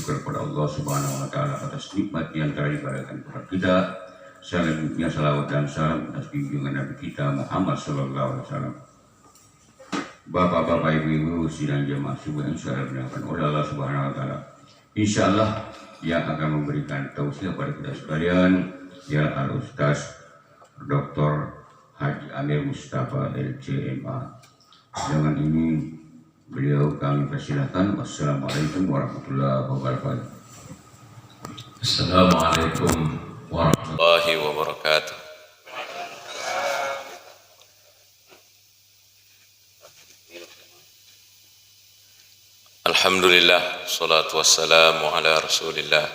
bersyukur kepada Allah Subhanahu wa Ta'ala atas nikmat yang telah diberikan kepada kita. Selanjutnya salawat dan salam atas junjungan Nabi kita Muhammad Sallallahu Alaihi Wasallam. Bapak-bapak, ibu-ibu, sidang jemaah subuh yang sudah dimuliakan oleh Allah Subhanahu Wa Ta'ala. Insyaallah yang akan memberikan tausiah kepada kita sekalian ialah Al-Ustaz Dr. Haji Amir Mustafa LCMA. Dengan ini beliau kami persilakan. Wassalamualaikum warahmatullahi wabarakatuh. Assalamualaikum warahmatullahi wabarakatuh. Alhamdulillah, salatu wassalamu ala rasulillah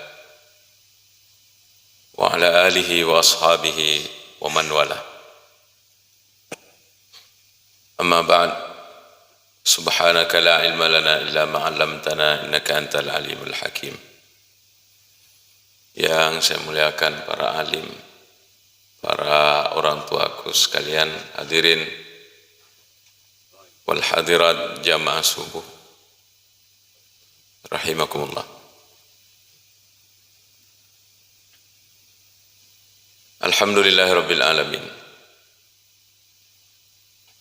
wa ala alihi wa ashabihi wa man wala. Amma ba'd, subhanaka la ilma lana illa ma 'allamtana innaka antal alimul hakim. Yang saya muliakan para alim, para orang tuaku sekalian, hadirin wal hadirat jamaah subuh rahimakumullah. Alhamdulillahirabbil alamin.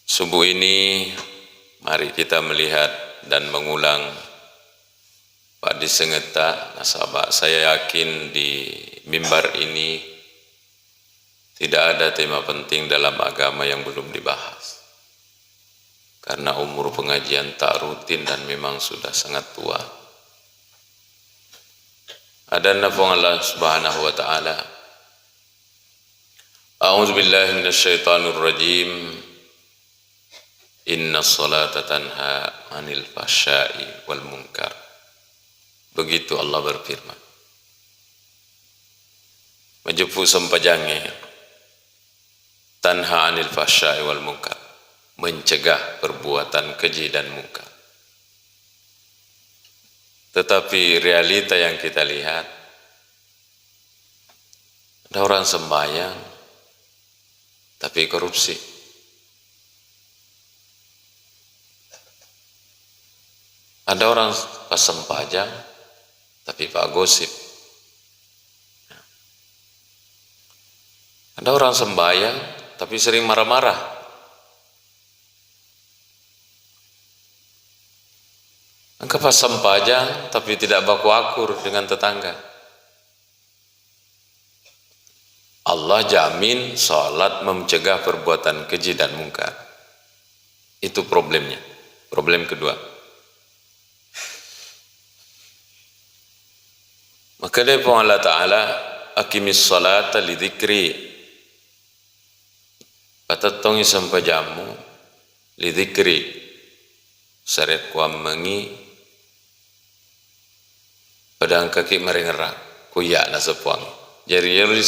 Subuh ini mari kita melihat dan mengulang Pak Disengeta nasabah. Saya yakin di mimbar ini tidak ada tema penting dalam agama yang belum dibahas. Karena umur pengajian tak rutin dan memang sudah sangat tua. Ada nafung Allah Subhanahu wa Ta'ala. A'udzu billahi minasyaitonir rajim. Inna salata tanha 'anil fahsya'i wal munkar. Begitu Allah berfirman. Majupu sampajange tanha 'anil fahsya'i wal munkar, mencegah perbuatan keji dan munkar. Tetapi realita yang kita lihat, ada orang sembahyang tapi korupsi. Ada orang pas sempajang tapi pak gosip. Ada orang sembahyang tapi sering marah-marah. Angka pas sempajang tapi tidak baku akur dengan tetangga. Allah jamin salat mencegah perbuatan keji dan mungkar. Itu problemnya. Problem kedua. Maka dari Allah Ta'ala, aqimis salata li dzikri. Patatongi sampajamu li dzikri. Saret kuam mengi pedang kaki merengerak kuyak na sepuang. Jadi yerulis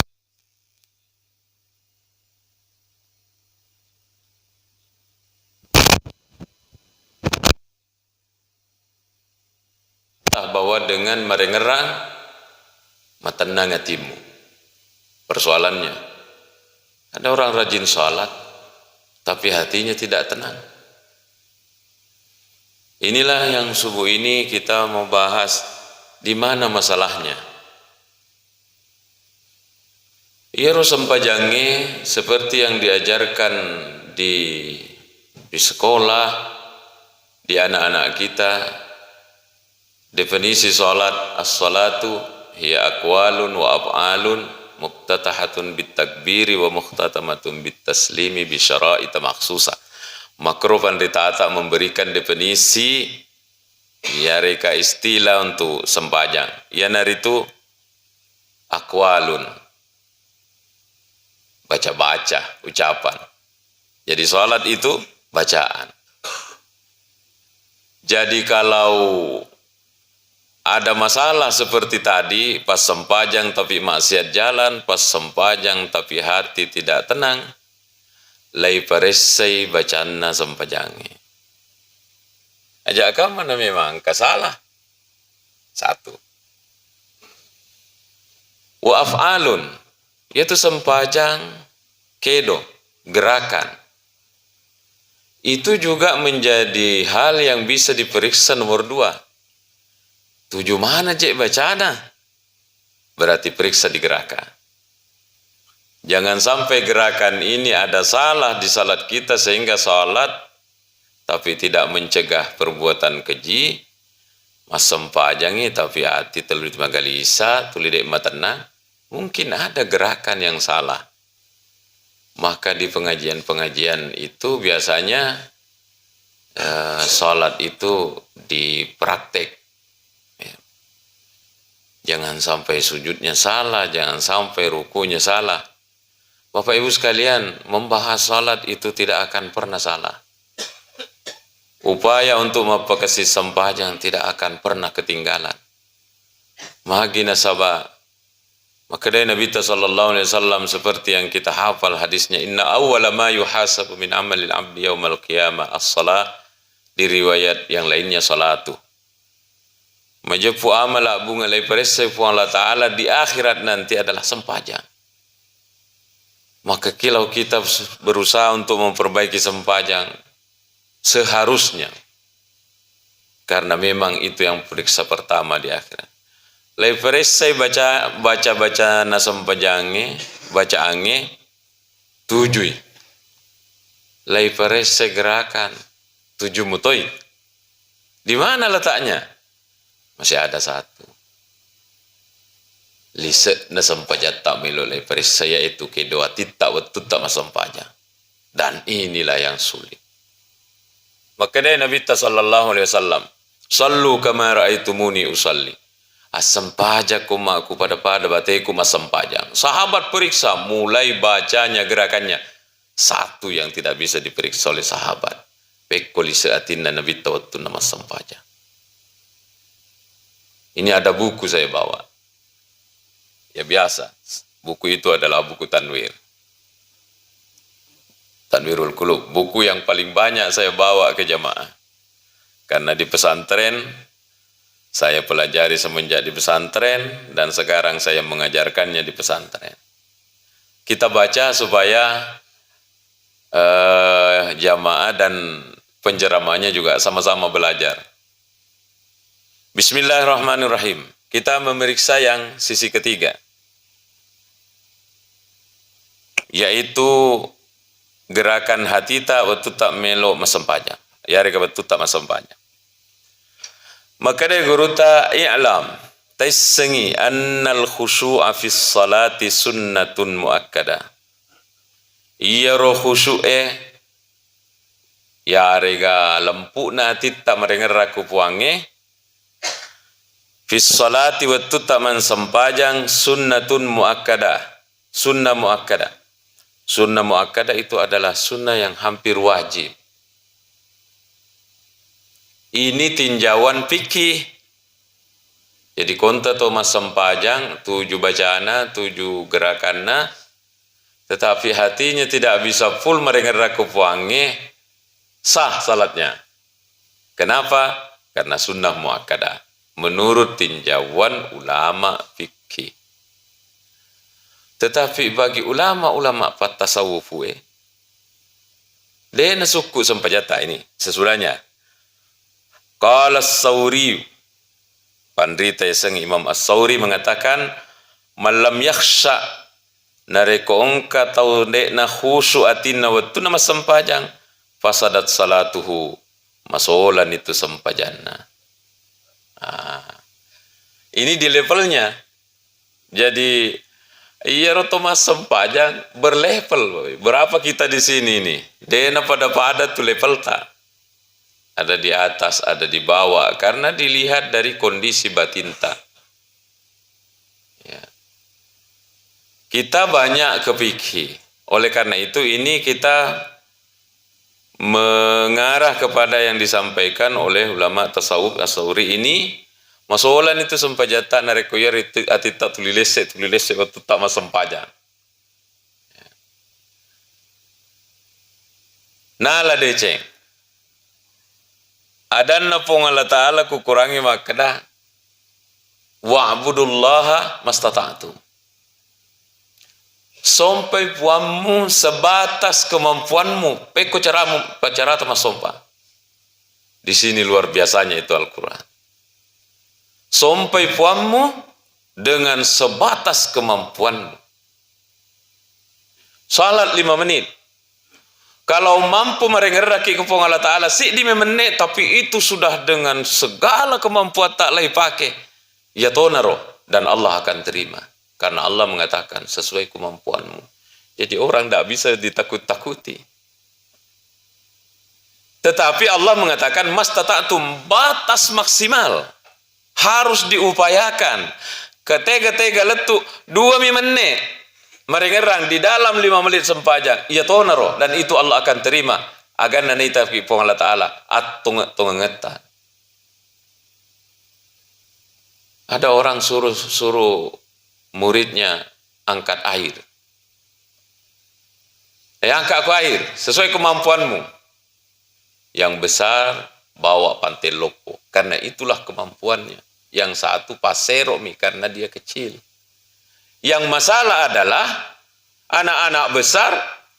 bahwa dengan merengerang matenang hatimu. Persoalannya, ada orang rajin sholat tapi hatinya tidak tenang. Inilah yang subuh ini kita mau bahas, di mana masalahnya. Ia sempajange seperti yang diajarkan di sekolah, di anak-anak kita. Definisi sholat, as-sholatu hiya aqwalun wa af'alun muftatahatun bitakbiri wa muhtatamatun bitaslimi bi syara'ita makhsusa. Makrufan ditata memberikan definisi ya reka istilah untuk sempajang. Ya naritu aqwalun, baca-baca ucapan. Jadi salat itu bacaan. Jadi kalau ada masalah seperti tadi, pas sempajang tapi maksiat jalan, pas sempajang tapi hati tidak tenang, lai paresai bacana sempajangi. Ajak mana memang kesalah. Satu. Wa af'alun, yaitu sempajang kedo, gerakan. Itu juga menjadi hal yang bisa diperiksa nomor 2. Tujuh mana cek bacana? Berarti periksa di gerakan. Jangan sampai gerakan ini ada salah di salat kita sehingga salat tapi tidak mencegah perbuatan keji. Masam pajangi tapi hati telulit magalisa, tulidek matenang. Mungkin ada gerakan yang salah. Maka di pengajian-pengajian itu biasanya salat itu dipraktek. Jangan sampai sujudnya salah, jangan sampai rukunya salah. Bapak Ibu sekalian, membahas salat itu tidak akan pernah salah. Upaya untuk mempekasi sempajang tidak akan pernah ketinggalan. Mahagina sabah. Maka dari Nabi sallallahu alaihi wasallam seperti yang kita hafal hadisnya, inna awwala ma yuhasabu min amalil abdi yaumal qiyamah as-salah, di riwayat yang lainnya salatu. Majepu amal bunga lai perese pu Allah Ta'ala di akhirat nanti adalah sempajang. Maka kilau kita berusaha untuk memperbaiki sempajang seharusnya. Karena memang itu yang periksa pertama di akhirat. Lai perese baca na sempajange, baca ange, tujuh. Lai perese gerakan, tujuh mutoi. Di mana letaknya? Masih ada satu. Liset na sempajat tak meloleh perisa, yaitu kedua titak waktu tak masampajang. Dan inilah yang sulit. Maka dari Nabi sallallahu alaihi wasallam, sallu kama ra'aitumuni usalli. Asampajak kumaku pada bateku masampajang. Sahabat periksa, mulai bacanya gerakannya. Satu yang tidak bisa diperiksa oleh sahabat. Pekoli seatinna Nabi waktu nama sampajang. Ini ada buku saya bawa. Ya biasa, buku itu adalah buku Tanwir. Tanwirul Qulub, buku yang paling banyak saya bawa ke jamaah. Karena di pesantren, saya pelajari semenjak di pesantren, dan sekarang saya mengajarkannya di pesantren. Kita baca supaya jamaah dan penceramahnya juga sama-sama belajar. Bismillahirrahmanirrahim. Kita memeriksa yang sisi ketiga. Yaitu gerakan hatita waktu tak melo masempajang. Ya reka waktu tak masempajang. Maka dari guru ta i'lam taisengi annal khusyu'a fis salati sunnatun muakkadah. Iya roh khusyu'e ya rega lempu na tita merengar raku puange fis salati waktu tak masempajang sunnatun muakkadah. Sunnah muakkadah. Sunnah muakkadah itu adalah sunnah yang hampir wajib. Ini tinjauan fikih. Jadi konta to mas sempajang, tujuh bacana, tujuh gerakanna, tetapi hatinya tidak bisa full merengar kupuange, sah salatnya. Kenapa? Karena sunnah muakkadah. Menurut tinjauan ulama fikih. Tetapi bagi ulama-ulama tasawuf, dia suku sempajata ini sesudahnya. Qala as-Sauri, pandrita yang Imam as-Sauri mengatakan, malam yakhsha nareko ongka tau dekna khusyu'atina waktu nama sempajang, fasadat salatuhu, masolan itu sempajanna. Ini di levelnya. Jadi iya rotomas sempajang berlevel. Berapa kita di sini nih? Dena pada tuh level tak. Ada di atas, ada di bawah. Karena dilihat dari kondisi batin tak. Ya. Kita banyak kepikir. Oleh karena itu ini kita mengarah kepada yang disampaikan oleh ulama tasawuf as-Sauri ini. Masolan itu sempajata narekoyar itu atita tulilese waktu tak masempajang. Nala deceng. Adanna pong Allah Ta'ala kukurangi makna wa'budullaha mastata'tum. Sampai puanmu sebatas kemampuanmu, peko caramu, pacarata masompa. Di sini luar biasanya itu Al-Quran. Sampai puanmu dengan sebatas kemampuanmu. Salat 5 menit. Kalau mampu merengeraki ke Allah Ta'ala, si di menit, tapi itu sudah dengan segala kemampuan tak lagi pakai. Ya tonaro, dan Allah akan terima. Karena Allah mengatakan sesuai kemampuanmu. Jadi orang tidak bisa ditakut-takuti. Tetapi Allah mengatakan mastata'tum, batas maksimal. Harus diupayakan. Ketega-tega letuk 2 menit. Merengerang di dalam 5 menit sempajang. Ya tonaro. Dan itu Allah akan terima. Agar nanita fi Allah Ta'ala. At-tungengetan. Ada orang suruh muridnya angkat air. Angkat aku air. Sesuai kemampuanmu. Yang besar bawa pantai lopo. Karena itulah kemampuannya. Yang satu pasero karena dia kecil. Yang masalah adalah anak-anak besar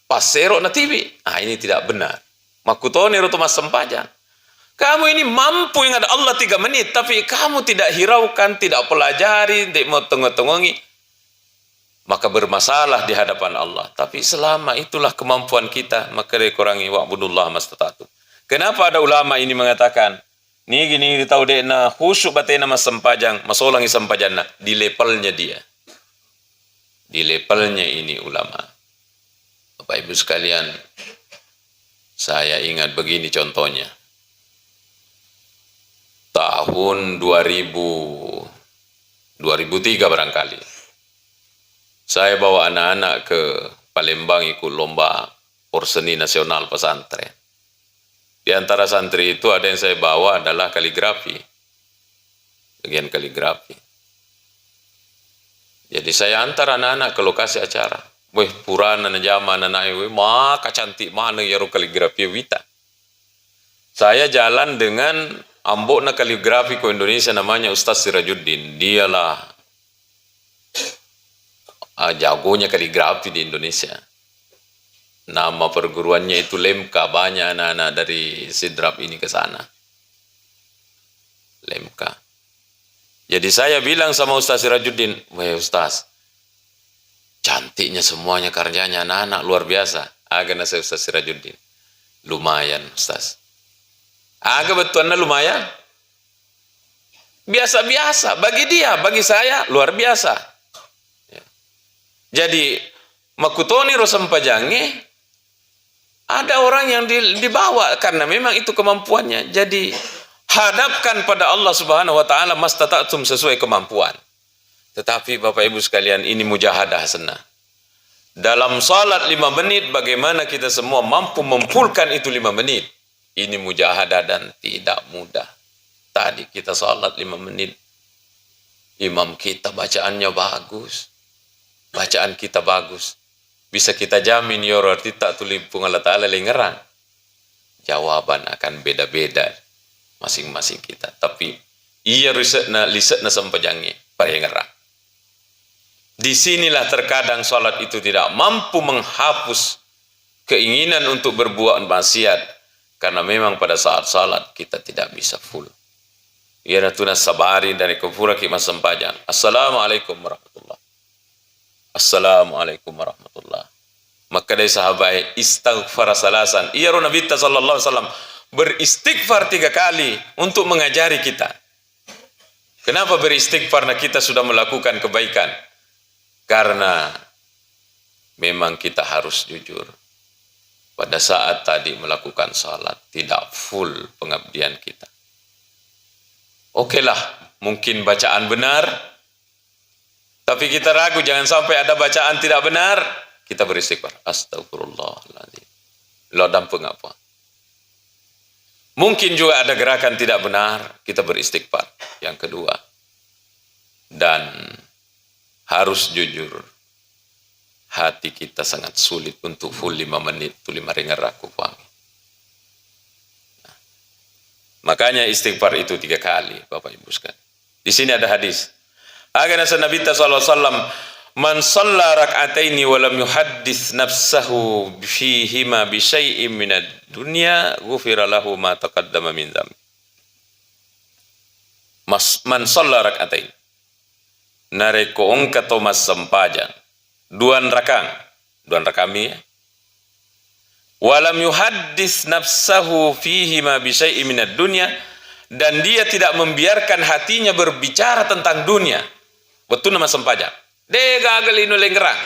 pasero na TV. Ini tidak benar. Makutoni rutumas sempajang. Kamu ini mampu ingat Allah 3 menit, tapi kamu tidak hiraukan, tidak pelajari, tidak mau tengok-tengongi, maka bermasalah di hadapan Allah. Tapi selama itulah kemampuan kita, maka dikurangi wa'budullah mastata'tum. Kenapa ada ulama ini mengatakan, ni gini tahu dek na khusyuk batena mas sempajang, masolangi sempajang na di levelnya dia. Di levelnya ini ulama. Bapak Ibu sekalian, saya ingat begini contohnya. Tahun 2003 barangkali. Saya bawa anak-anak ke Palembang ikut lomba porseni nasional pesantren. Di antara santri itu ada yang saya bawa adalah kaligrafi. Bagian kaligrafi. Jadi saya antar anak-anak ke lokasi acara. Weh, purana na zaman anak weh, maka cantik mana ya kaligrafi wita. Saya jalan dengan ambok na kaligrafi ke Indonesia namanya Ustaz Sirajuddin. Dialah jagonya kaligrafi di Indonesia. Nama perguruannya itu Lemka. Banyak anak-anak dari Sidrap ini ke sana. Lemka. Jadi saya bilang sama Ustaz Sirajuddin, weh Ustaz, cantiknya semuanya karyanya anak-anak luar biasa. Agak nasi Ustaz Sirajuddin. Lumayan Ustaz. Agak betulnya lumayan. Biasa-biasa. Bagi dia, bagi saya luar biasa. Ya. Jadi, makutoni rosampajangi, ada orang yang dibawa karena memang itu kemampuannya. Jadi hadapkan pada Allah Subhanahu wa taala mastata'tum sesuai kemampuan. Tetapi Bapak Ibu sekalian, ini mujahadah hasanah. Dalam salat 5 menit bagaimana kita semua mampu memfullkan itu 5 menit. Ini mujahadah dan tidak mudah. Tadi kita salat 5 menit. Imam kita bacaannya bagus. Bacaan kita bagus. Bisa kita jamin ya rarti tak tulipung Allah Ta'ala lengeran. Jawaban akan beda-beda masing-masing kita. Tapi iya riset na sampajangnya parengerang. Disinilah terkadang salat itu tidak mampu menghapus keinginan untuk berbuat maksiat. Karena memang pada saat salat kita tidak bisa full. Ya natuna sabari dari kufura kimas sampajang. Assalamualaikum warahmatullahi. Assalamualaikum warahmatullahi. Maka dari sahabat istighfar salasan. Iya Nabi sallallahu alaihi wasallam beristighfar 3 kali untuk mengajari kita. Kenapa beristighfar? Karena kita sudah melakukan kebaikan. Karena memang kita harus jujur. Pada saat tadi melakukan salat tidak full pengabdian kita. Okelah, mungkin bacaan benar. Tapi kita ragu jangan sampai ada bacaan tidak benar. Kita beristighfar. Astagfirullahaladzim. Lodam pengapa. Mungkin juga ada gerakan tidak benar. Kita beristighfar. Yang kedua. Dan harus jujur. Hati kita sangat sulit untuk full 5 menit. Tu 5 ringan raku pahami. Nah, makanya istighfar itu 3 kali. Bapak Ibu sekalian. Di sini ada hadis. Agar Nabi sallallahu alaihi wasallam, man shalla rak'ataini wa lam yuhaddits nafsahu fihima bi syai'in minad dunya ghufira lahu ma taqaddama min dzambi. man shalla rak'atain nareko ongka to mas sempajang duan rakami ya. Walam yuhaddis nafsahu fihi ma bi syai'in minad dunya, dan dia tidak membiarkan hatinya berbicara tentang dunia. Betul nama sempajang. De gagal inu lenggerang.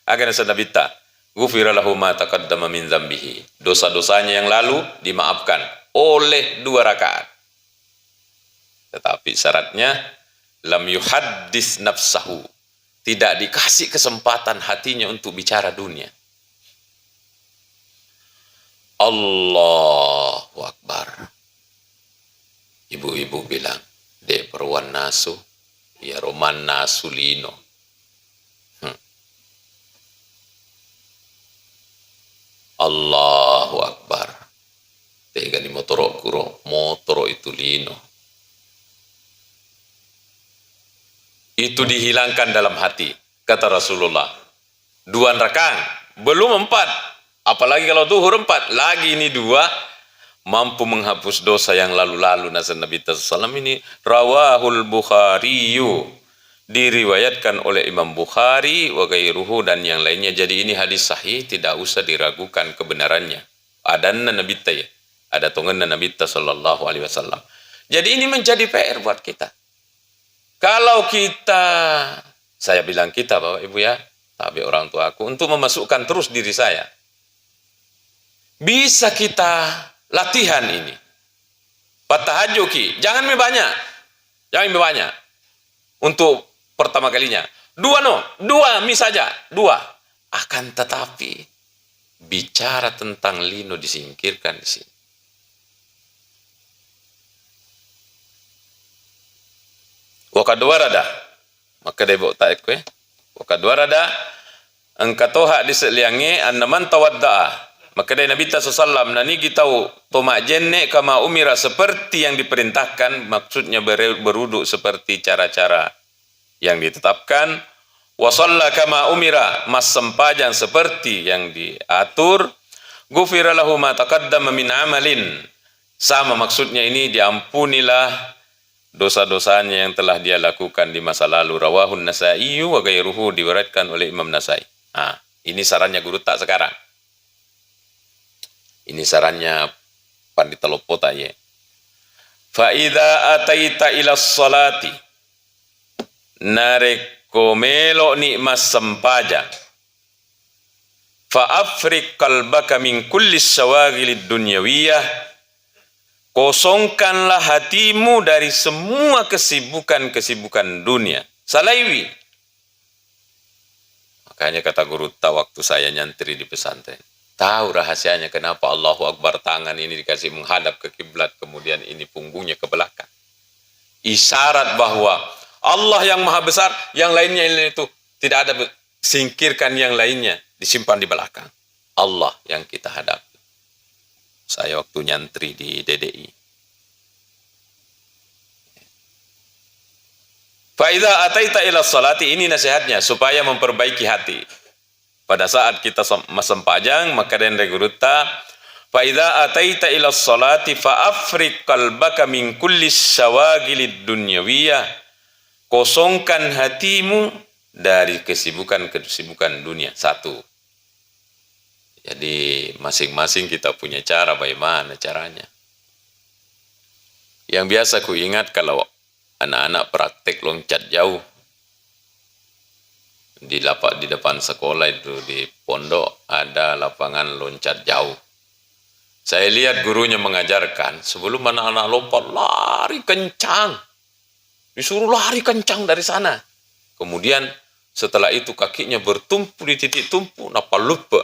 Akan sanabita. Ghufira lahu ma taqaddama min dzambihi. Dosa-dosanya yang lalu dimaafkan oleh 2 rakaat. Tetapi syaratnya lam yuhaddis nafsahu. Tidak dikasih kesempatan hatinya untuk bicara dunia. Allahu Akbar. Ibu-ibu bilang, de perwan nasu, ya roman nasu lino. Allahu Akbar. Tega di motoro kuro, motoro itu lino. Itu dihilangkan dalam hati, kata Rasulullah. 2 rakaat, belum 4. Apalagi kalau duhur 4, lagi ini 2 mampu menghapus dosa yang lalu-lalu. Nasa Nabi SAW ini rawahul Bukhariyu, diriwayatkan oleh Imam Bukhari wa ghairuhu dan yang lainnya. Jadi ini hadis sahih, tidak usah diragukan kebenarannya. Adanna Nabi ya, ada tonganna Nabi sallallahu alaihi wasallam. Jadi ini menjadi PR buat kita. Kalau kita, saya bilang kita Bapak Ibu ya, tapi orang tua aku, untuk memasukkan terus diri saya, bisa kita latihan ini. Patahajud ki, jangan banyak. Jangan banyak. Untuk pertama kalinya. 2 mi saja. 2. Akan tetapi bicara tentang lino disingkirkan di sini. Wakadwarada. Maka debok tak ekwe. Wakadwarada angkatoha diseliangi annaman tawadda'a. Maka dari Nabi SAW nani kita tomak jenne kama umira, seperti yang diperintahkan, maksudnya beruduk seperti cara-cara yang ditetapkan. Wasalla kama umira, mas sempajang seperti yang diatur. Ghufira lahu ma taqaddama min amalin, sama maksudnya ini, diampunilah dosa-dosanya yang telah dia lakukan di masa lalu. Rawahun Nasa'i wa ghairuhu, diriwayatkan oleh Imam Nasa'i. Nah, ini sarannya guru tak sekarang. Ini sarannya Pandita Lopota ya. Fa idza ataita ila sholati, nareko melo nikmat sempaja. Fa afriq qalbaka min kulli syawagilid dunyawiyah, kosongkanlah hatimu dari semua kesibukan-kesibukan dunia. Salaiwi. Makanya kata guru tak waktu saya nyantri di pesantren, tahu rahasianya kenapa Allahu Akbar tangan ini dikasih menghadap ke kiblat, kemudian ini punggungnya ke belakang. Isyarat bahwa Allah yang maha besar, yang lainnya itu tidak ada, singkirkan yang lainnya, disimpan di belakang. Allah yang kita hadapi. Saya waktu nyantri di DDI. Faiza ataita ila salati, ini nasihatnya supaya memperbaiki hati. Pada saat kita sempajang, maka dan regurutta, fa idza ataita ila sholati fa afriq qalbaka min kulli syawagilid dunyawiyah, kosongkan hatimu dari kesibukan-kesibukan dunia. 1. Jadi masing-masing kita punya cara, bagaimana caranya. Yang biasa ku ingat kalau anak-anak praktek loncat jauh, di depan sekolah itu, di pondok ada lapangan loncat jauh. Saya lihat gurunya mengajarkan, sebelum anak-anak lompat, lari kencang. Disuruh lari kencang dari sana. Kemudian setelah itu kakinya bertumpu di titik tumpu, napa lupa.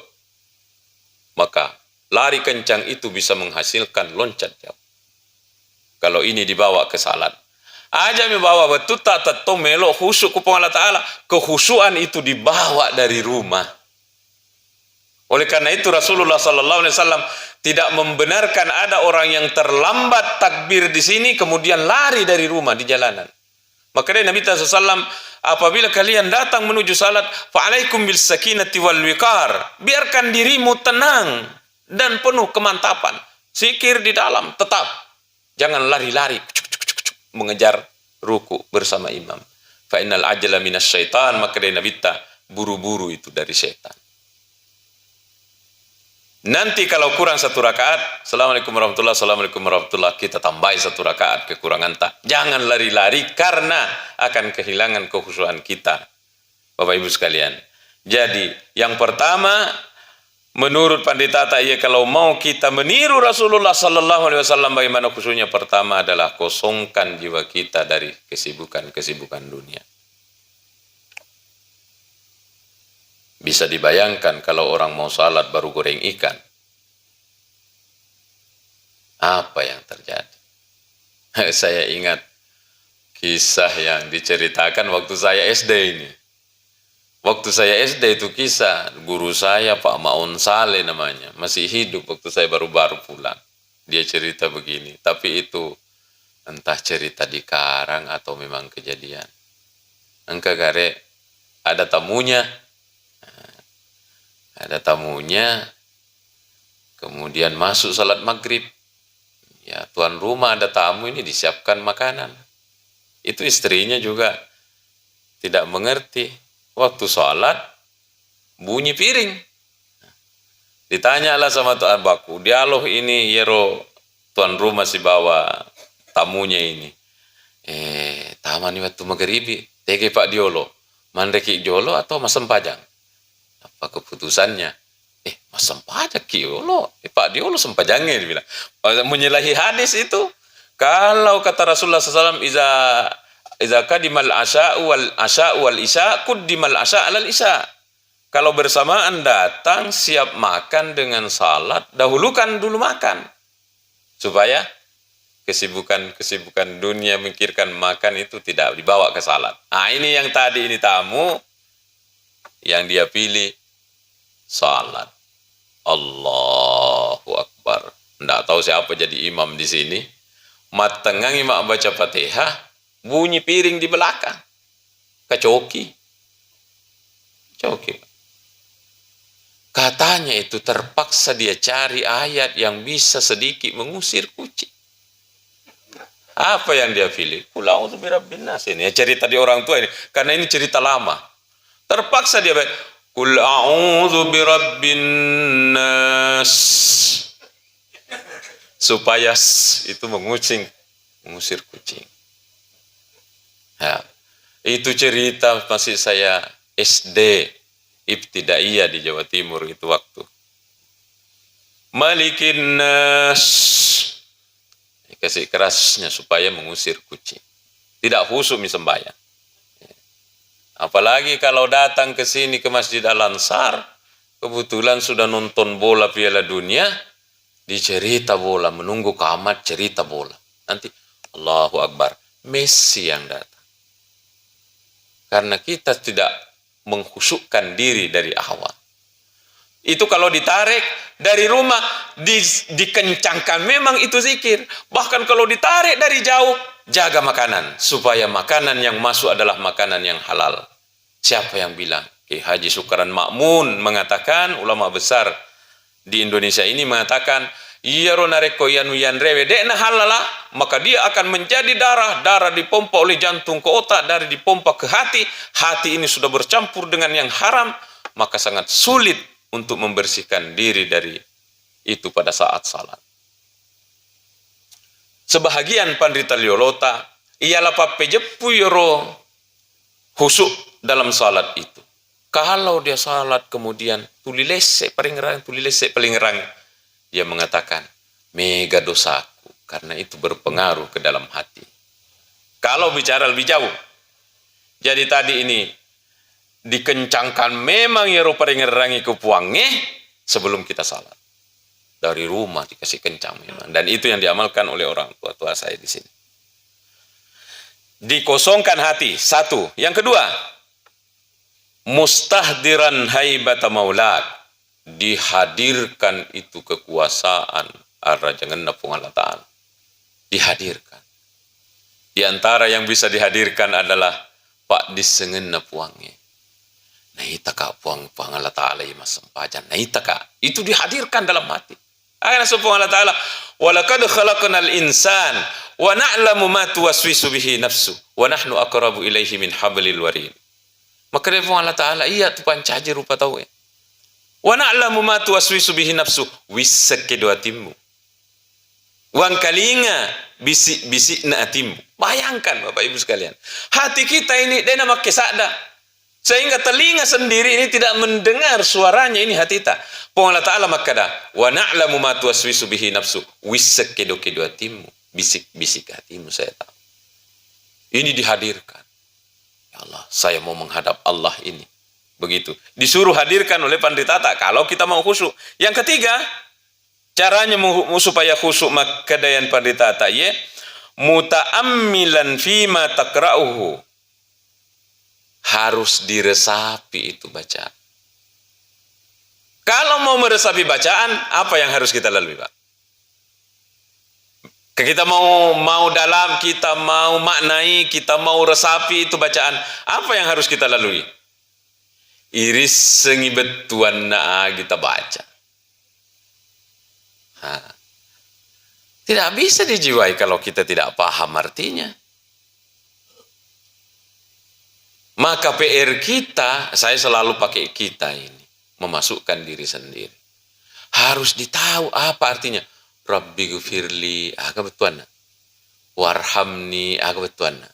Maka lari kencang itu bisa menghasilkan loncat jauh. Kalau ini dibawa ke salat, aja membawa betul tak melo khusyuk kepada Allah Ta'ala. Kekhusyuan itu dibawa dari rumah. Oleh karena itu Rasulullah SAW tidak membenarkan ada orang yang terlambat takbir di sini kemudian lari dari rumah di jalanan. Maka dari Nabi SAW, apabila kalian datang menuju salat, fa'alaikum bil sakinati wal wiqar, biarkan dirimu tenang dan penuh kemantapan. Zikir di dalam tetap, jangan lari-lari mengejar ruku bersama imam. Fa innal ajla minasyaitan, maka dari nabita buru-buru itu dari setan. Nanti kalau kurang 1 rakaat, Assalamualaikum warahmatullahi wabarakatuh, Assalamualaikum warahmatullahi wabarakatuh, kita tambahi 1 rakaat kekurangan tak. Jangan lari-lari karena akan kehilangan kekhusyuan kita. Bapak Ibu sekalian. Jadi yang pertama, menurut Pandita Tak, kalau mau kita meniru Rasulullah Sallallahu Alaihi Wasallam bagaimana khusyuknya, pertama adalah kosongkan jiwa kita dari kesibukan-kesibukan dunia. Bisa dibayangkan kalau orang mau salat baru goreng ikan, apa yang terjadi? Saya ingat kisah yang diceritakan waktu saya SD ini. Waktu saya SD itu kisah guru saya, Pak Maun Saleh namanya, masih hidup waktu saya baru-baru pulang. Dia cerita begini, tapi itu entah cerita dikarang atau memang kejadian. Engkau gare ada tamunya, kemudian masuk salat maghrib. Ya, tuan rumah ada tamu ini, disiapkan makanan. Itu istrinya juga tidak mengerti. Waktu salat bunyi piring. Ditanyalah sama tuan baku, dialog ini yero tuan rumah si bawa tamunya ini. Taman ini waktu maghribi, tege Pak Diolo, mandeki Jolo atau masem pajang? Apa keputusannya? Mas sempajak Diolo, Pak Diolo sempajangnya, dia bilang. Menyalahi hadis itu. Kalau kata Rasulullah SAW, iza kadimal asya'u wal isya kuddimal asya' alal isya. Kalau bersamaan datang siap makan dengan salat, dahulukan dulu makan. Supaya kesibukan dunia memikirkan makan itu tidak dibawa ke salat. Nah, ini yang tadi ini tamu yang dia pilih salat. Allahu Akbar. Tidak tahu siapa jadi imam di sini. Matengah imam baca Fatihah, bunyi piring di belakang. Kecoki. Katanya itu terpaksa dia cari ayat yang bisa sedikit mengusir kucing. Apa yang dia pilih? Qul a'udzu birabbin nas. Ini cerita di orang tua ini. Karena ini cerita lama. Terpaksa dia Qul a'udzu birabbin nas. Supaya itu mengusir kucing. Ya, itu cerita masih saya SD ibtidaiyah di Jawa Timur itu waktu. Malikin nas. Kasih kerasnya supaya mengusir kucing. Tidak khusyuk sembahyang. Apalagi kalau datang ke sini ke Masjid Al-Ansar, kebetulan sudah nonton bola Piala Dunia, dicerita bola, menunggu kamat cerita bola. Nanti Allahu Akbar, Messi yang datang. Karena kita tidak mengkhusyukkan diri dari awal. Itu kalau ditarik dari rumah, dikencangkan, memang itu zikir. Bahkan kalau ditarik dari jauh, jaga makanan. Supaya makanan yang masuk adalah makanan yang halal. Siapa yang bilang? Ki Haji Sukran Ma'mun mengatakan, ulama besar di Indonesia ini mengatakan, Iyaro nareko yanu yanrewe dekna halala, maka dia akan menjadi darah dipompa oleh jantung ke otak, dari dipompa ke hati. Hati ini sudah bercampur dengan yang haram, maka sangat sulit untuk membersihkan diri dari itu pada saat salat. Sebahagian pandita liolota ialah papejepu yoro khusyuk dalam salat itu. Kalau dia salat kemudian tulilese paling ngerang, dia mengatakan mega dosaku, karena itu berpengaruh ke dalam hati. Kalau bicara lebih jauh, jadi tadi ini dikencangkan memang ya rupa ngerangi kepuangnya sebelum kita salat. Dari rumah dikasih kencang memang, dan itu yang diamalkan oleh orang tua saya di sini. Dikosongkan hati, satu. Yang kedua, mustahdiran haibata maulad, dihadirkan itu kekuasaan ar-rajangan napung Allah Ta'ala. Dihadirkan. Di antara yang bisa dihadirkan adalah Pak disengen napuangnya. Nah, ita ka puang Allah Ta'ala mas sempajan. Nah, ita ka itu dihadirkan dalam hati. Akan subhanahu wa ta'ala, walaqad khalaqnal insan wa na'lamu ma tuwaswisu bihi nafsu wa nahnu aqrabu ilaihi min hablil warid. Maka dia Allah Ta'ala, iya tu pancaji rupa tahu ya. Wa na'lamu ma tuwaswisu bihi nafsu, wisek kedua timmu. Wang kalinga bisik-bisik na atimmu. Bayangkan Bapak Ibu sekalian. Hati kita ini dia nama kesada. Sehingga telinga sendiri ini tidak mendengar suaranya ini hati kita. Allah Ta'ala makada. Wa na'lamu ma tuwaswisu bihi nafsu. Wisek kedua timmu. Bisik-bisik hatimu saya tahu. Ini dihadirkan. Ya Allah, saya mau menghadap Allah ini. Begitu. Disuruh hadirkan oleh Panditata. Kalau kita mau khusyuk. Yang ketiga, caranya supaya khusyuk makadayan Panditata ya, muta'ammilan fima takra'uhu. Harus diresapi itu bacaan. Kalau mau meresapi bacaan, apa yang harus kita lalui, Pak? Kita mau dalam, kita mau maknai, kita mau resapi itu bacaan, apa yang harus kita lalui? Iris sengibetuan na kita baca. Tidak bisa dijiwai kalau kita tidak paham artinya. Maka PR kita, saya selalu pakai kita ini, memasukkan diri sendiri. Harus ditahu apa artinya. Rabbi gufirli, aga betuana. Warhamni, aga betuana.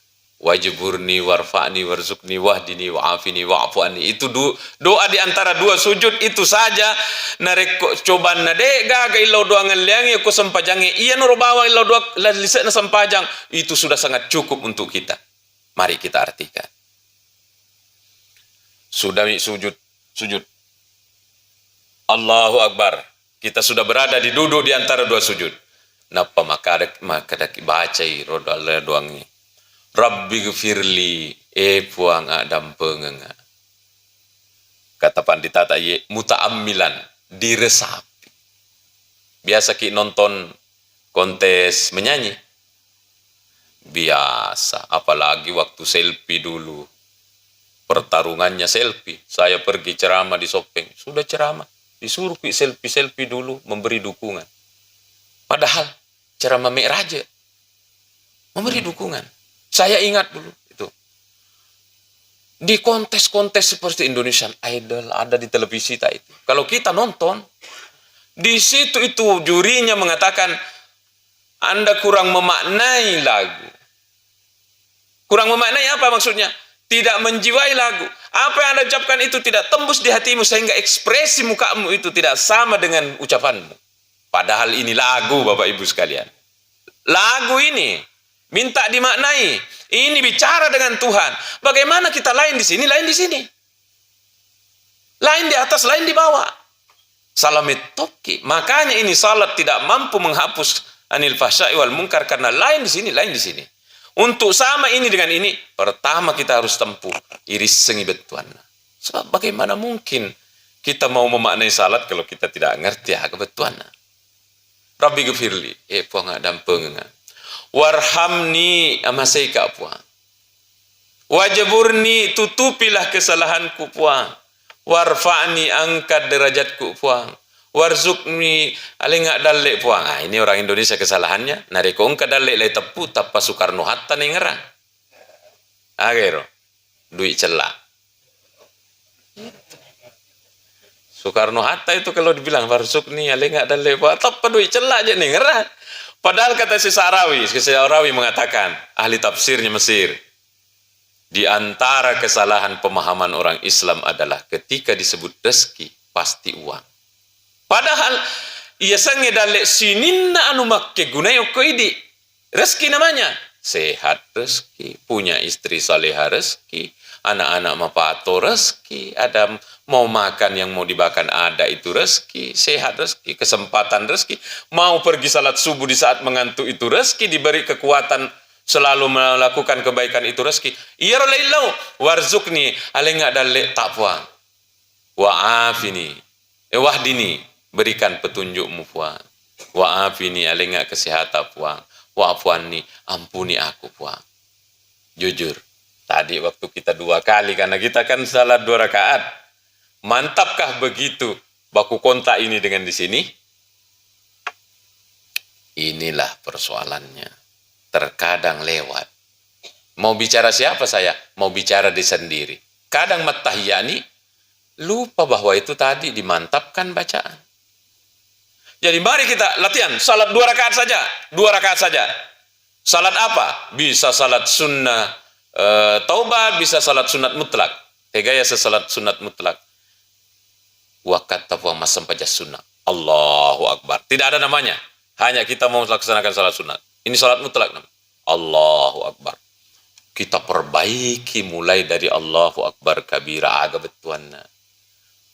Wajiburni, warfa'ni, warzukni, wahdini, wa'afini, wa'afu'ani. Itu doa di antara dua sujud itu saja. Narek cobaan na de gaga ilaw doa ngaliangi aku sempajangi. Iya nuru bawa ilaw doa lalisek na sempajang. Itu sudah sangat cukup untuk kita. Mari kita artikan. Sudah sujud. Allahu Akbar. Kita sudah berada di duduk di antara dua sujud. Napa maka bacai roda doangnya. Rabbi gfirli puang adam pengenga. Kata Panditata ye muta'ammilan, diresapi. Biasa ki nonton kontes menyanyi. Biasa, apalagi waktu selfie dulu. Pertarungannya selfie. Saya pergi ceramah di Sopeng, sudah ceramah. Disuruh selfie dulu, memberi dukungan. Padahal ceramah Mi'raj memberi dukungan. Saya ingat dulu itu. Di kontes-kontes seperti Indonesian Idol ada di televisi itu. Kalau kita nonton, di situ itu jurinya mengatakan Anda kurang memaknai lagu. Kurang memaknai apa maksudnya? Tidak menjiwai lagu. Apa yang Anda ucapkan itu tidak tembus di hatimu sehingga ekspresi mukamu itu tidak sama dengan ucapanmu. Padahal ini lagu Bapak Ibu sekalian. Lagu ini minta dimaknai. Ini bicara dengan Tuhan. Bagaimana kita lain di sini, lain di sini. Lain di atas, lain di bawah. Salamit toki. Makanya ini salat tidak mampu menghapus anil fahsya'i wal munkar karena lain di sini, lain di sini. Untuk sama ini dengan ini, pertama kita harus tempuh iris sengi betuan. Sebab bagaimana mungkin kita mau memaknai salat kalau kita tidak ngerti kebetuan. Rabbi gufirli, puang adam pengengan. Warhamni amaseika puang. Wajaburni tutupilah kesalahanku puang. Warfa'ni angkat derajatku puang. Warzukni alengak dalek puang. Ini orang Indonesia kesalahannya. Nareko angkat dalek le tepu tappa Soekarno Hatta nih ngerang. Agero. Duit celak. Soekarno Hatta itu kalau dibilang warzukni alengak dalek puang tappa duit celak aja nih ngerang. Padahal kata Sa'rawi mengatakan, ahli tafsirnya Mesir, di antara kesalahan pemahaman orang Islam adalah ketika disebut rezeki, pasti uang. Padahal, ia sange dalek sininna anu makke gunayo koidi. Rezeki namanya. Sehat rezeki, punya istri saleha rezeki, anak-anak mapato rezeki, ada mau makan yang mau dimakan ada itu rezeki, sehat rezeki, kesempatan rezeki, mau pergi salat subuh di saat mengantuk itu rezeki, diberi kekuatan selalu melakukan kebaikan itu rezeki. Iya rolailau warzukni alengak dalek tak puang. Wa'afini, wahdini, berikan petunjukmu puang. Wa'afini alengak kesehatan puang. Wa'afuani, ampuni aku puang. Jujur, tadi waktu kita 2 kali karena kita kan salat 2 rakaat. Mantapkah begitu baku kontak ini dengan di sini? Inilah persoalannya. Terkadang lewat. Mau bicara siapa saya? Mau bicara diri sendiri. Kadang matahiyani lupa bahwa itu tadi dimantapkan bacaan. Jadi mari kita latihan. Salat 2 rakaat saja. 2 rakaat saja. Salat apa? Bisa salat sunnah taubat, bisa salat sunat mutlak. Tegaya salat sunat mutlak. Wakat tapuang masam pajas sunnah. Allahu Akbar. Tidak ada namanya. Hanya kita mau melaksanakan salat sunat. Ini salat mutlak. Allahu Akbar. Kita perbaiki mulai dari Allahu Akbar kabira aga betuanna.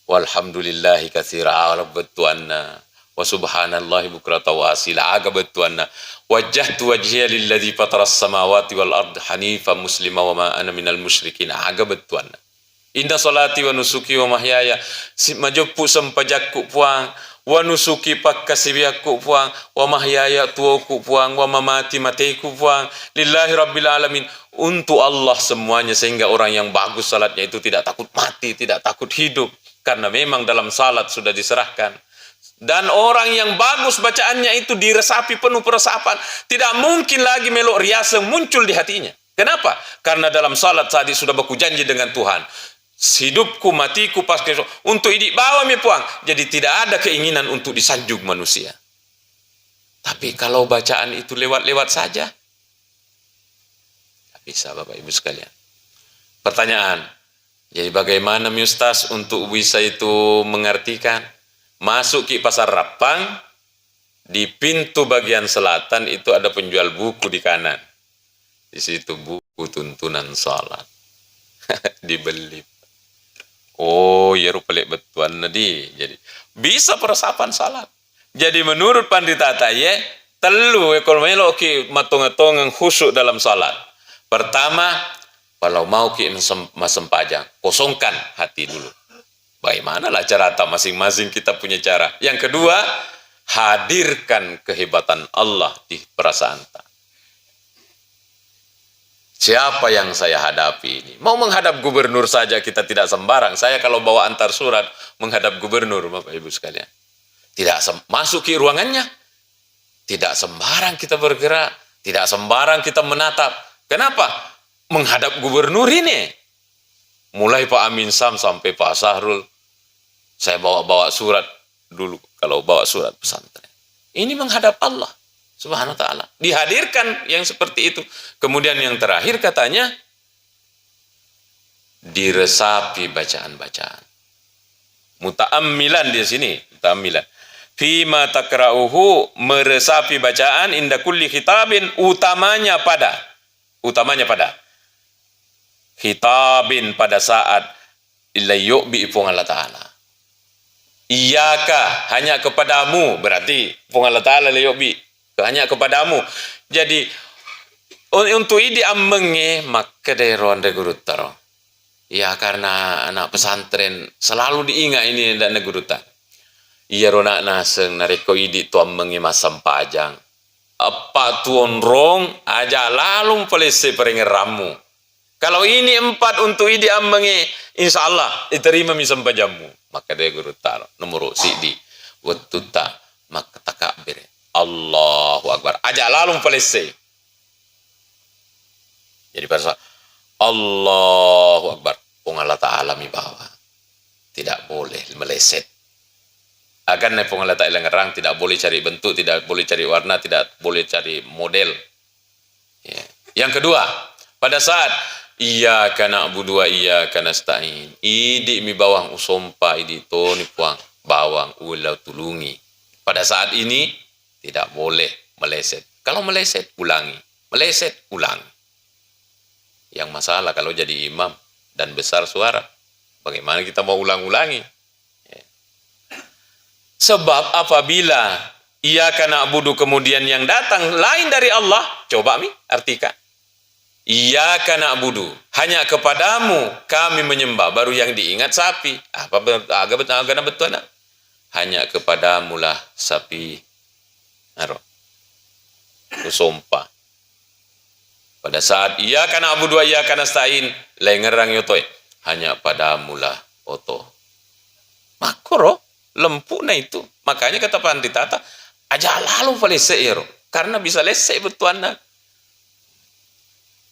Walhamdulillahi katsira ala betuanna. Wa subhanallahi bukrata wa asila aga betuanna. Wajjahtu wajhiya lilladzi fataras samawati wal ard hanifan muslima wa ma ana minal musyrikin aga betuanna. Inda salati wa nusuki wa mahyaya majopu sampajakku puang wa nusuki pakkasibiakku puang wa mahyaya tuaku puang wa mamati mateku puang lillahi rabbil alamin, untuk Allah semuanya, sehingga orang yang bagus salatnya itu tidak takut mati, tidak takut hidup, karena memang dalam salat sudah diserahkan. Dan orang yang bagus bacaannya itu diresapi penuh peresapan, tidak mungkin lagi melok riasa muncul di hatinya. Kenapa? Karena dalam salat tadi sudah baku janji dengan Tuhan. Hidupku, matiku, pasti untuk idik bawa mi puang. Jadi tidak ada keinginan untuk disanjung manusia. Tapi kalau bacaan itu lewat-lewat saja, tak bisa Bapak Ibu sekalian. Pertanyaan, jadi bagaimana mi Ustaz untuk bisa itu mengartikan? Masuk ke pasar Rapang, di pintu bagian selatan itu ada penjual buku di kanan. Di situ buku tuntunan salat. Dibeli. Oh, ya rupelek betuan nadi. Jadi bisa peresapan salat. Jadi menurut pandita taye telu ekor melo ki matong-matong khusyuk dalam salat. Pertama, kalau mau ki masempajang, kosongkan hati dulu. Bagaimanalah cara masing-masing kita punya cara. Yang kedua, hadirkan kehebatan Allah di perasaan ta. Siapa yang saya hadapi ini? Mau menghadap gubernur saja kita tidak sembarang. Saya kalau bawa antar surat menghadap gubernur, Bapak Ibu sekalian. Tidak masuk ke ruangannya. Tidak sembarang kita bergerak. Tidak sembarang kita menatap. Kenapa? Menghadap gubernur ini. Mulai Pak Amin Sam sampai Pak Sahrul. Saya bawa surat dulu. Kalau bawa surat pesantren. Ini menghadap Allah Subhanahu wa ta'ala. Dihadirkan yang seperti itu. Kemudian yang terakhir katanya, diresapi bacaan-bacaan. Muta'ammilan di sini. Muta'ammilan. Fima takra'uhu, meresapi bacaan inda kulli khitabin, utamanya pada. Khitabin pada saat illa yu'bi ipung Allah Ta'ala. Iyaka, hanya kepadamu. Berarti ipung Allah Ta'ala la yu'bi. Hanya kepadamu. Jadi untuk ini amenge maka deron de guru taro. Ya karena anak pesantren selalu diingat ini dan negurutan. Iya rona naseng nareko idi tu amenge masam pajang. Apa tuon rong aja lalu pelese peringeramu. Kalau ini 4 untuk idi amenge, insya Allah diterima misam pajamu. Maka de guru taro nomor sidi watuta maka takabir. Allahu Akbar. Ajak lalu pelesai. Jadi pada saat Allahu Akbar, Allah Ta'ala mi bawa. Tidak boleh meleset. Akan Allah Ta'ala ngerang, tidak boleh cari bentuk, tidak boleh cari warna, tidak boleh cari model. Ya. Yang kedua, pada saat iyyaka na'budu wa iyyaka nasta'in. Idi mi bawang usompa, idi toni puang bawang ulau tulungi. Pada saat ini tidak boleh meleset. Kalau meleset, ulangi. Meleset, ulangi. Yang masalah kalau jadi imam dan besar suara, bagaimana kita mau ulang-ulangi? Ya. Sebab apabila iyyaka na'budu kemudian yang datang lain dari Allah, coba mi artikan. Iyyaka na'budu, hanya kepadamu kami menyembah. Baru yang diingat sapi. Apa agak betul? Hanya kepadamulah sapi. Sumpah. Pada saat iyyaka na'budu wa iyyaka nasta'in, lengerang yotoy, hanya padamulah oto. Makro lempu na itu. Makanya kata panditata, aja lalu palese ero. Karena bisa lesai betul Anda.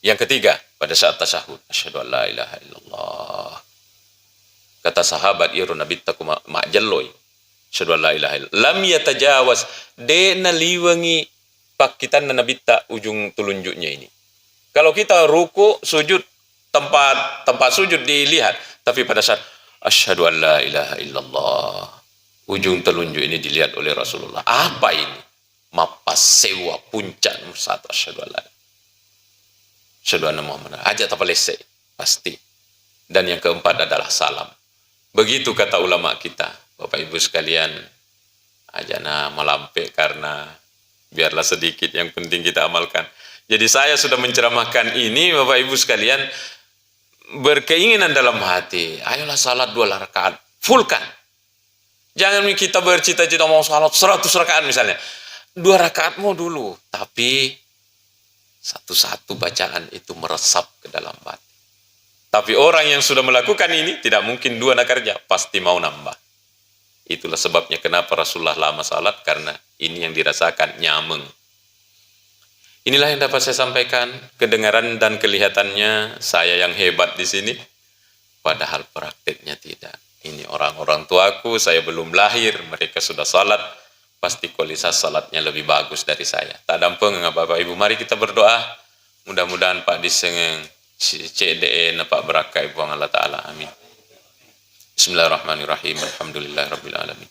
Yang ketiga, pada saat tasyahud, asyhadu an la ilaha illallah. Kata sahabat iru nabi taku ma'jalloi. Asyhadu an la ilaha illallah. Lam yatajawaz de naliwangi pakitan nabi tak ujung telunjuknya ini. Kalau kita ruku, sujud, tempat sujud dilihat, tapi pada saat asyhadu an la ilaha illallah, ujung telunjuk ini dilihat oleh Rasulullah. Apa ini? Mapas sewa puncak nomor satu, asyhadu an la asyhadu anna Muhammad. Aja tak selesai, pasti. Dan yang keempat adalah salam. Begitu kata ulama kita, Bapak Ibu sekalian, ajana melampe karena biarlah sedikit, yang penting kita amalkan. Jadi saya sudah menceramahkan ini, Bapak Ibu sekalian, berkeinginan dalam hati, ayolah salat 2 rakaat, fullkan. Jangan kita bercita-cita mau salat 100 rakaat misalnya. 2 rakaat mau dulu, tapi satu-satu bacaan itu meresap ke dalam hati. Tapi orang yang sudah melakukan ini tidak mungkin 2 nak kerja, pasti mau nambah. Itulah sebabnya kenapa Rasulullah lama salat, karena ini yang dirasakan nyameng. Inilah yang dapat saya sampaikan. Kedengaran dan kelihatannya saya yang hebat di sini, padahal prakteknya tidak. Ini orang-orang tuaku, saya belum lahir, mereka sudah salat, pasti kualitas salatnya lebih bagus dari saya. Tak dampeng Bapak Ibu, mari kita berdoa. Mudah-mudahan Pak disengeng CDE napak berkah Ibu Allah Ta'ala. Amin. Bismillahirrahmanirrahim. Alhamdulillahirabbil alamin.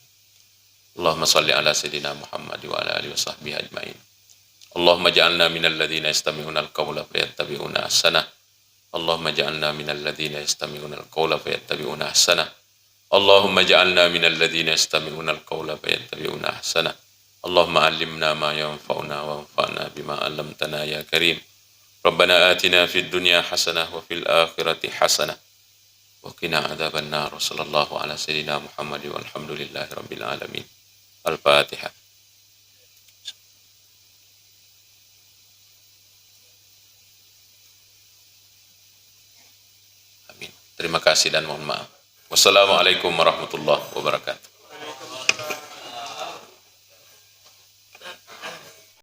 Allahumma shalli ala sayidina Muhammad wa ala alihi washabbihi ajmain. Allahumma ja'alna minal ladzina yastami'una al-qawla fayattabi'una ahsanah. Allahumma ja'alna minal ladzina yastami'una al-qawla fayattabi'una ahsanah. Allahumma ja'alna minal ladzina yastami'una al-qawla fayattabi'una ahsanah. Allahumma 'allimna ma yanfa'una wa anfa'na bima 'allamtana ya karim. Rabbana atina fid dunya hasanah wa fil akhirati hasanah wa qina adzaban nar. Sallallahu ala sayyidina Muhammad walhamdulillahi rabbil alamin. Al-Fatihah. Amin. Terima kasih dan mohon maaf. Wassalamualaikum warahmatullahi wabarakatuh.